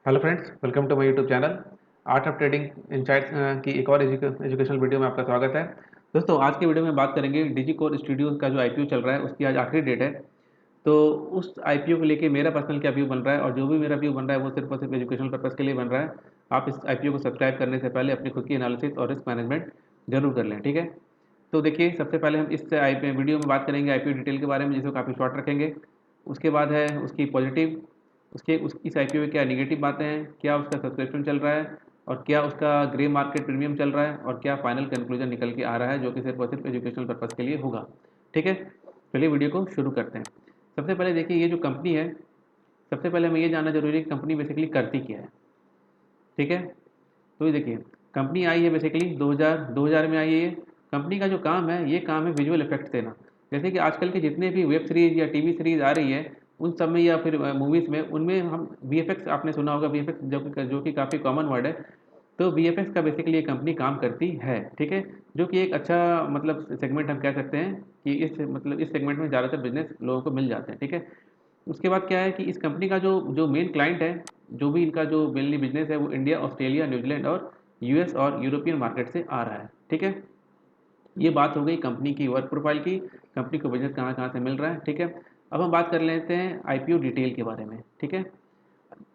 Hello friends, welcome to my YouTube channel Art of Trading Insights की एक और educational video में आपका स्वागत है। दोस्तों, आज की वीडियो में बात करेंगे डिजिकोर स्टूडियोज का जो आईपीओ चल रहा है उसकी आज आखिरी डेट है। तो उस आईपीओ को लेके मेरा पर्सनल क्या व्यू बन रहा है और जो भी मेरा व्यू बन रहा है वो सिर्फ और सिर्फ एजुकेशनल पर्पज़ के लिए बन रहा है। आप इस आईपीओ को सब्सक्राइब करने से पहले अपनी खुद की एनालिसिस और रिस्क मैनेजमेंट जरूर कर लें, ठीक है। तो देखिए, सबसे पहले हम इस आई वीडियो में बात करेंगे आईपीओ डिटेल के बारे में, जिसको काफ़ी शॉर्ट रखेंगे। उसके बाद है उसकी पॉजिटिव, इस आईपीओ में क्या नेगेटिव बातें हैं, क्या उसका सब्सक्रिप्शन चल रहा है और क्या उसका ग्रे मार्केट प्रीमियम चल रहा है और क्या फाइनल कंक्लूजन निकल के आ रहा है, जो कि सिर्फ और सिर्फ एजुकेशनल पर्पज़ के लिए होगा, ठीक है। चलिए वीडियो को शुरू करते हैं। सबसे पहले देखिए, ये जो कंपनी है, सबसे पहले हमें ये जानना जरूरी है कि कंपनी बेसिकली करती क्या है, ठीक है। तो ये देखिए, कंपनी आई है बेसिकली 2000 में आई है ये। कंपनी का जो काम है, ये काम है विजुअल इफेक्ट्स देना। जैसे कि आजकल के जितने भी वेब सीरीज या टीवी सीरीज आ रही है, उन सब में या फिर मूवीज़ में, उनमें हम वीएफएक्स, आपने सुना होगा वीएफएक्स, जो कि काफ़ी कॉमन वर्ड है। तो वीएफएक्स का बेसिकली ये कंपनी काम करती है, ठीक है। जो कि एक अच्छा मतलब सेगमेंट हम कह सकते हैं कि इस सेगमेंट में ज़्यादातर बिजनेस लोगों को मिल जाते हैं, ठीक है। उसके बाद क्या है कि इस कंपनी का जो जो मेन क्लाइंट है, जो भी इनका जो मेनली बिजनेस है, वो इंडिया, ऑस्ट्रेलिया, न्यूजीलैंड और यूएस और यूरोपियन मार्केट से आ रहा है, ठीक है। ये बात हो गई कंपनी की वर्क प्रोफाइल की, कंपनी को बिजनेस कहाँ कहाँ से मिल रहा है, ठीक है। अब हम बात कर लेते हैं आईपीओ डिटेल के बारे में, ठीक है।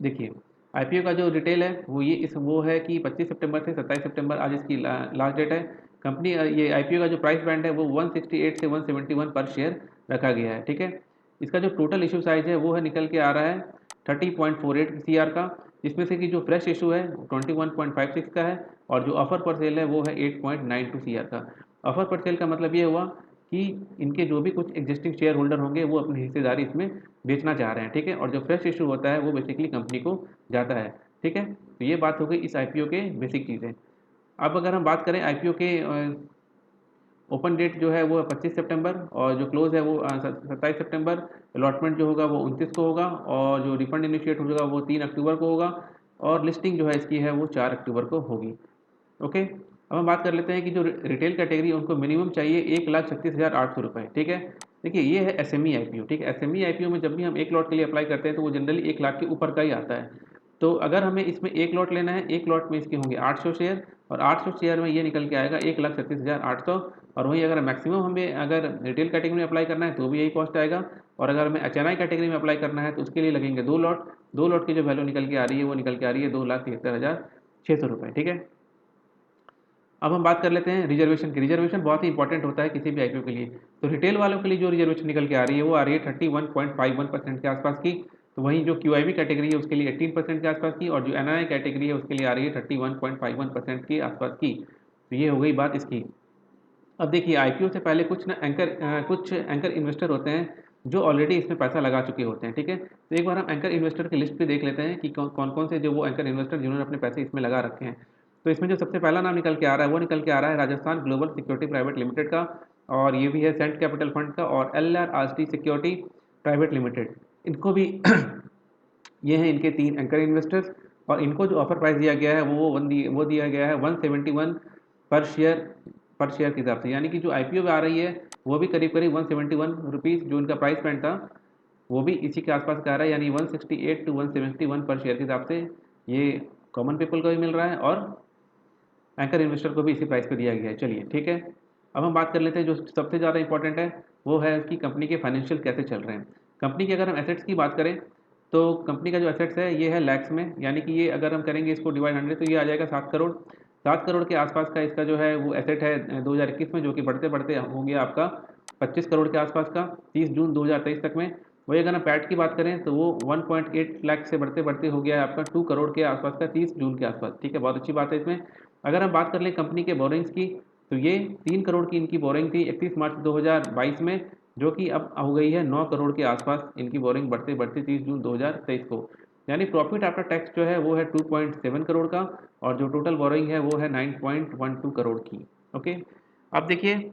देखिए, आईपीओ का जो डिटेल है वो है कि 25 सितंबर से 27 सितंबर आज इसकी लास्ट डेट है। कंपनी ये आईपीओ का जो प्राइस बैंड है वो 168 से 171 पर शेयर रखा गया है, ठीक है। इसका जो टोटल इशू साइज है वो है निकल के आ रहा है 30.48 सीआर का, जिसमें से कि जो फ्रेश इशू है 21.56 का है और जो ऑफर पर सेल है वो है 8.92 सीआर का। ऑफर पर सेल का मतलब ये हुआ कि इनके जो भी कुछ एग्जिस्टिंग शेयर होल्डर होंगे वो अपनी हिस्सेदारी इसमें बेचना चाह रहे हैं, ठीक है। और जो फ्रेश इशू होता है वो बेसिकली कंपनी को जाता है, ठीक है। तो ये बात हो गई इस आईपीओ के बेसिक चीज़ें। अब अगर हम बात करें आईपीओ के ओपन डेट जो है वो है 25 सितंबर और जो क्लोज है वो 27 सितंबर। अलॉटमेंट जो होगा वो 29 को होगा और जो रिफंड इनिशिएट होगा वो 3 अक्टूबर को होगा और लिस्टिंग जो है इसकी है वो 4 अक्टूबर को होगी, ओके। अब हम बात कर लेते हैं कि जो रिटेल कैटेगरी उनको मिनिमम चाहिए 1,36,800 रुपये, ठीक है। देखिए, ये है एसएमई आईपीओ, ठीक है। एसएमई आईपीओ में जब भी हम एक लॉट के लिए अप्लाई करते हैं तो वो जनरली 1 लाख के ऊपर का ही आता है। तो अगर हमें इसमें एक लॉट लेना है, एक लॉट में इसके होंगे 800 शेयर और 800 शेयर में ये निकल के आएगा 1,36,800। और वहीं अगर मैक्सिमम हमें अगर रिटेल कैटेगरी में अप्लाई करना है तो भी यही कॉस्ट आएगा। और अगर हमें एचएनआई कैटेगरी में अप्लाई करना है तो उसके लिए लगेंगे 2 लॉट। 2 लॉट की जो वैल्यू निकल के आ रही है वो निकल के आ रही है 2,73,600 रुपये, ठीक है। अब हम बात कर लेते हैं रिजर्वेशन की। रिजर्वेशन बहुत ही इंपॉर्टेंट होता है किसी भी आईपीओ के लिए। तो रिटेल वालों के लिए जो रिजर्वेशन निकल के आ रही है वो आ रही है 31.51% के आसपास की। तो वहीं जो क्यूआईबी कैटेगरी है उसके लिए 18% के आसपास की और जो एनआई कैटेगरी है उसके लिए आ रही है 31.51% के आसपास की। तो ये हो गई बात इसकी। अब देखिए, आईपीओ से पहले कुछ एंकर इन्वेस्टर होते हैं जो ऑलरेडी इसमें पैसा लगा चुके होते हैं, ठीक है। तो एक बार हम एंकर इन्वेस्टर की लिस्ट भी देख लेते हैं कि कौन कौन से जो वो एंकर इन्वेस्टर जिन्होंने अपने पैसे इसमें लगा रखे हैं। तो इसमें जो सबसे पहला नाम निकल के आ रहा है वो निकल के आ रहा है Rajasthan global security private limited का। और ये भी है सेंट कैपिटल फंड का और LRRT सिक्योरिटी प्राइवेट लिमिटेड। इनको भी ये हैं इनके 3 एंकर इन्वेस्टर्स। और इनको जो ऑफर प्राइस दिया गया है वो दिया गया है 171 पर शेयर, के हिसाब से। यानी कि जो आईपीओ में आ रही है वो भी करीब करीब 171 रुपीज़, जो इनका प्राइस पॉइंट था वो भी इसी के आसपास का आ रहा है, यानी 168 टू 171 पर शेयर के हिसाब से ये कॉमन पीपल को भी मिल रहा है और एंकर इन्वेस्टर को भी इसी प्राइस पे दिया गया है। चलिए, ठीक है। अब हम बात कर लेते हैं जो सबसे ज़्यादा इंपॉर्टेंट है, वो है कि कंपनी के फाइनेंशियल कैसे चल रहे हैं। कंपनी की अगर हम एसेट्स की बात करें तो कंपनी का जो एसेट्स है ये है लैक्स में, यानी कि ये अगर हम करेंगे इसको डिवाइड 100 तो ये आ जाएगा 7 करोड़। 7 करोड़ के आसपास का इसका जो है वो एसेट है 2021 में, जो कि बढ़ते बढ़ते हो गया आपका 25 करोड़ के आसपास का 30 जून 2023 तक में। वही अगर हम पैट की बात करें तो वो 1.8 लाख से बढ़ते बढ़ते हो गया है आपका 2 करोड़ के आसपास का 30 जून के आसपास, ठीक है। बहुत अच्छी बात है इसमें। अगर हम बात कर लें कंपनी के बोरिंग्स की, तो ये 3 करोड़ की इनकी बोरिंग थी 31 मार्च 2022 में, जो कि अब हो गई है 9 करोड़ के आसपास इनकी बोरिंग बढ़ते बढ़ते 30 जून 2023 को। यानी प्रॉफिट आफ्टर टैक्स जो है वो है 2.7 करोड़ का और जो टोटल बोरिंग है वो है 9.12 करोड़ की, ओके। अब देखिए,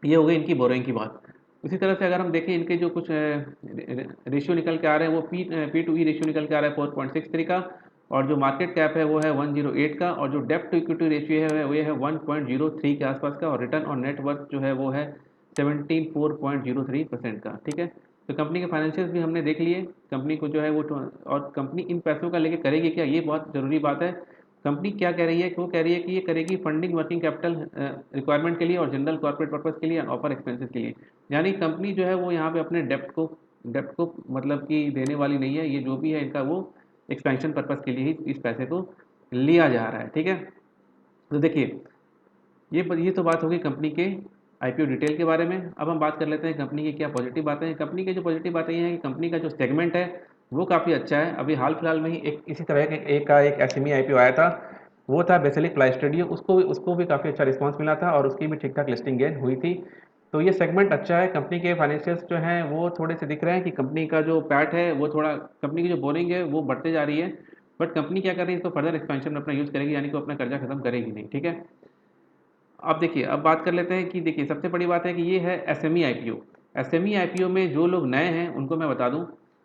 ये हो गई इनकी बोरोइंग की बात। उसी तरह से अगर हम देखें इनके जो कुछ रेशियो निकल के आ रहे हैं वो पी टू ई रेशियो निकल के आ रहा है 4.63 का। और जो मार्केट कैप है वो है 108 का और जो डेप्ट टू इक्विटी रेशियो है वो है 1.03 के आसपास का और रिटर्न ऑन नेट वर्थ जो है वो है 74.03% का, ठीक है। तो कंपनी के फाइनेंशियल्स भी हमने देख लिए, कंपनी को जो है वो और कंपनी इन पैसों का लेके करेगी क्या, ये बहुत ज़रूरी बात है। कंपनी क्या कह रही है, वो कह रही है कि ये करेगी फंडिंग वर्किंग कैपिटल रिक्वायरमेंट के लिए और जनरल कॉर्पोरेट पर्पस के लिए और ऑफर एक्सपेंसेस के लिए। यानी कंपनी जो है वो यहाँ पे अपने डेप्ट को मतलब कि देने वाली नहीं है, ये जो भी है इनका वो एक्सपेंशन पर्पस के लिए ही इस पैसे को लिया जा रहा है, ठीक है। तो देखिए, ये तो बात होगी कंपनी के आईपीओ डिटेल के बारे में। अब हम बात कर लेते हैं कंपनी की क्या पॉजिटिव बातें हैं। कंपनी की जो पॉजिटिव बातें ये हैं कि कंपनी का जो सेगमेंट है वो काफ़ी अच्छा है। अभी हाल फिलहाल में ही एक इसी तरह के एक एसएमई आईपीओ आया था, वो था बेसिलिक फ्लाई स्टूडियो। उसको भी काफ़ी अच्छा रिस्पांस मिला था और उसकी भी ठीक ठाक लिस्टिंग गेन हुई थी। तो ये सेगमेंट अच्छा है। कंपनी के फाइनेंशियल्स जो हैं वो थोड़े से दिख रहे हैं कि कंपनी का जो पैट है वो थोड़ा, कंपनी की जो बोरिंग है वो बढ़ते जा रही है। बट कंपनी क्या कर रही है, इसको फर्दर एक्सपेंशन में अपना यूज़ करेगी, यानी कि वो अपना कर्जा खत्म करेगी नहीं, ठीक है। अब देखिए, अब बात कर लेते हैं कि देखिए सबसे बड़ी बात है कि ये है एसएमई आईपीओ। एसएमई आईपीओ में जो लोग नए हैं उनको मैं बता दूं,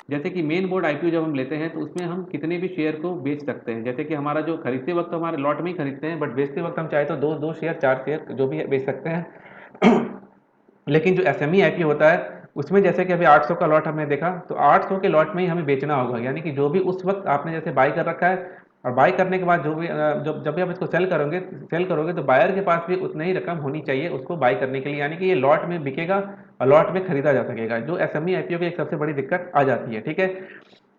जैसे कि मेन बोर्ड आईपीओ जब हम लेते हैं तो उसमें हम कितने भी शेयर को बेच सकते हैं। जैसे कि हमारा जो खरीदते वक्त तो हमारे लॉट में ही खरीदते हैं, बट बेचते वक्त हम चाहे तो दो दो शेयर, चार शेयर जो भी है बेच सकते हैं। लेकिन जो एसएमई आईपीओ होता है उसमें जैसे कि अभी 800 का लॉट हमने देखा, तो 800 के लॉट में ही हमें बेचना होगा। यानी कि जो भी उस वक्त आपने जैसे बाई कर रखा है, और बाई करने के बाद जो भी जब भी आप इसको सेल करोगे तो बायर के पास भी उतनी ही रकम होनी चाहिए उसको बाई करने के लिए, यानी कि ये लॉट में बिकेगा और लॉट में खरीदा जा सकेगा, जो एसएमई आईपीओ की एक सबसे बड़ी दिक्कत आ जाती है, ठीक है।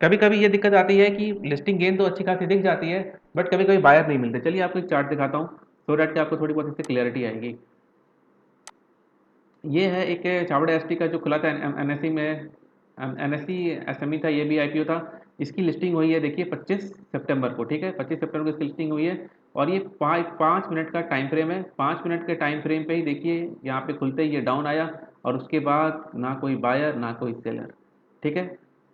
कभी कभी ये दिक्कत आती है कि लिस्टिंग गेन तो अच्छी खासी दिख जाती है, बट कभी कभी बायर नहीं मिलते। चलिए आपको एक चार्ट दिखाता हूँ सो डैट कि आपको थोड़ी बहुत इससे क्लियरिटी आएगी। ये है एक चावड़ा एसटी का जो खुला था एनएससी में, एनएससी एसएमई था, ये भी आईपीओ था। इसकी लिस्टिंग हुई है देखिए 25 सितंबर को, ठीक है, 25 सितंबर को इसकी लिस्टिंग हुई है। और ये 5 मिनट का टाइम फ्रेम है। 5 मिनट के टाइम फ्रेम पे ही देखिए यहाँ पे खुलते ही ये डाउन आया, और उसके बाद ना कोई बायर ना कोई सेलर, ठीक है।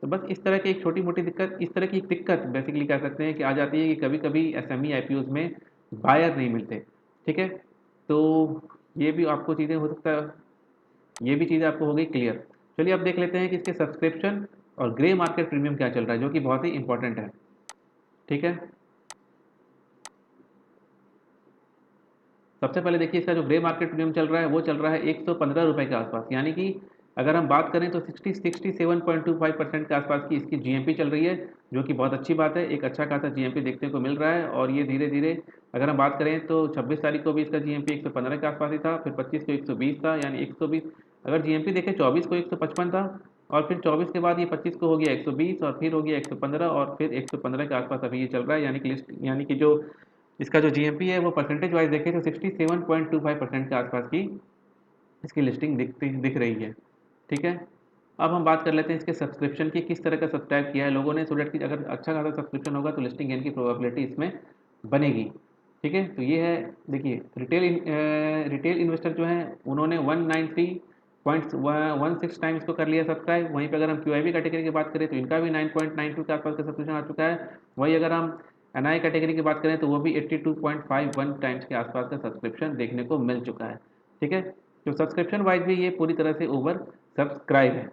तो बस इस तरह की एक छोटी मोटी दिक्कत, इस तरह की एक दिक्कत बेसिकली कह सकते हैं कि आ जाती है कि कभी कभी एसएमई आईपीओज में बायर नहीं मिलते, ठीक है। तो ये भी आपको चीज़ें हो सकता है, ये भी चीज़ आपको हो गई क्लियर। चलिए अब देख लेते हैं कि इसके सब्सक्रिप्शन और ग्रे मार्केट प्रीमियम क्या चल रहा है, जो कि बहुत ही इंपॉर्टेंट है, ठीक है। सबसे पहले देखिए इसका जो ग्रे मार्केट प्रीमियम चल रहा है वो चल रहा है 115 रुपये के आसपास, यानी कि अगर हम बात करें तो 67.25% के आसपास की इसकी जीएमपी चल रही है, जो कि बहुत अच्छी बात है। एक अच्छा खासा जीएमपी देखने को मिल रहा है, और ये धीरे धीरे, अगर हम बात करें तो 26 तारीख को भी इसका जीएमपी 115 के आसपास ही था, फिर 25 को 120 था, यानी 120। अगर जीएमपी देखें 24 को 155 था, और फिर 24 के बाद ये 25 को हो गया 120, और फिर हो गया 115, और फिर 115 के आसपास अभी ये चल रहा है। यानी कि यानी कि जो इसका जो जीएमपी है वो परसेंटेज वाइज देखें तो 67.25% के आसपास की इसकी लिस्टिंग दिख रही है, ठीक है। अब हम बात कर लेते हैं इसके सब्सक्रिप्शन की, किस तरह का सब्सक्राइब किया है लोगों ने, सो डैट कि अगर अच्छा खासा सब्सक्रिप्शन होगा तो लिस्टिंग गेन की प्रोबेबिलिटी इसमें बनेगी, ठीक है। तो ये है, देखिए रिटेल इन्वेस्टर जो हैं उन्होंने 193.16 टाइम्स को कर लिया सब्सक्राइब। वहीं पर अगर हम क्यूआईबी कैटेगरी की बात करें तो इनका भी 9.92 के आसपास का सब्सक्रिप्शन आ चुका है। वहीं अगर हम एनआई कैटेगरी की बात करें तो वो भी 82.51 टाइम्स के आसपास का सब्सक्रिप्शन देखने को मिल चुका है, ठीक है। तो सब्सक्रिप्शन वाइज भी ये पूरी तरह से ओवर सब्सक्राइब है।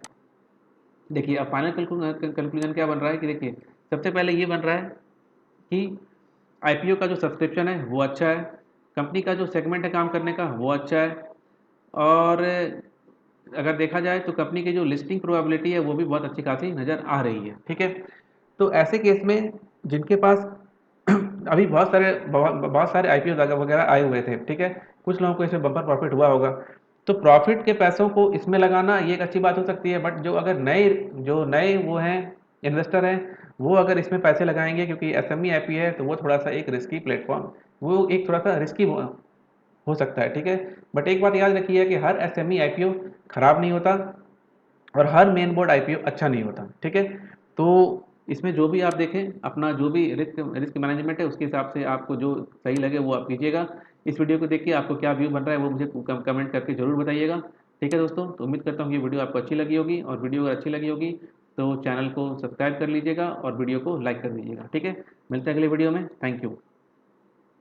देखिए अब फाइनल कंक्लूजन क्या बन रहा है कि देखिए सबसे पहले ये बन रहा है कि आईपीओ का जो सब्सक्रिप्शन है वो अच्छा है, कंपनी का जो सेगमेंट है काम करने का वो अच्छा है, और अगर देखा जाए तो कंपनी की जो लिस्टिंग प्रोबेबिलिटी है वो भी बहुत अच्छी खासी नज़र आ रही है, ठीक है। तो ऐसे केस में जिनके पास अभी बहुत सारे आईपीओ वगैरह आए हुए थे, ठीक है, कुछ लोगों को इसमें बम्पर प्रॉफिट हुआ होगा, तो प्रॉफिट के पैसों को इसमें लगाना ये एक अच्छी बात हो सकती है। बट जो नए वो हैं इन्वेस्टर हैं, वो अगर इसमें पैसे लगाएंगे, क्योंकि एसएमई आईपी है तो वो थोड़ा सा एक रिस्की प्लेटफॉर्म, वो एक थोड़ा सा रिस्की हो सकता है, ठीक है। बट एक बात याद रखिए कि हर एसएमई आईपीओ खराब नहीं होता और हर मेन बोर्ड आईपीओ अच्छा नहीं होता, ठीक है। तो इसमें जो भी आप देखें, अपना जो भी रिस्क रिस्क मैनेजमेंट है उसके हिसाब से आपको जो सही लगे वो आप कीजिएगा। इस वीडियो को देख के आपको क्या व्यू बन रहा है वो मुझे कमेंट करके ज़रूर बताइएगा, ठीक है दोस्तों। तो उम्मीद करता हूँ ये वीडियो आपको अच्छी लगी होगी, और वीडियो अगर अच्छी लगी होगी तो चैनल को सब्सक्राइब कर लीजिएगा और वीडियो को लाइक कर दीजिएगा, ठीक है। मिलते हैं अगले वीडियो में, थैंक यू।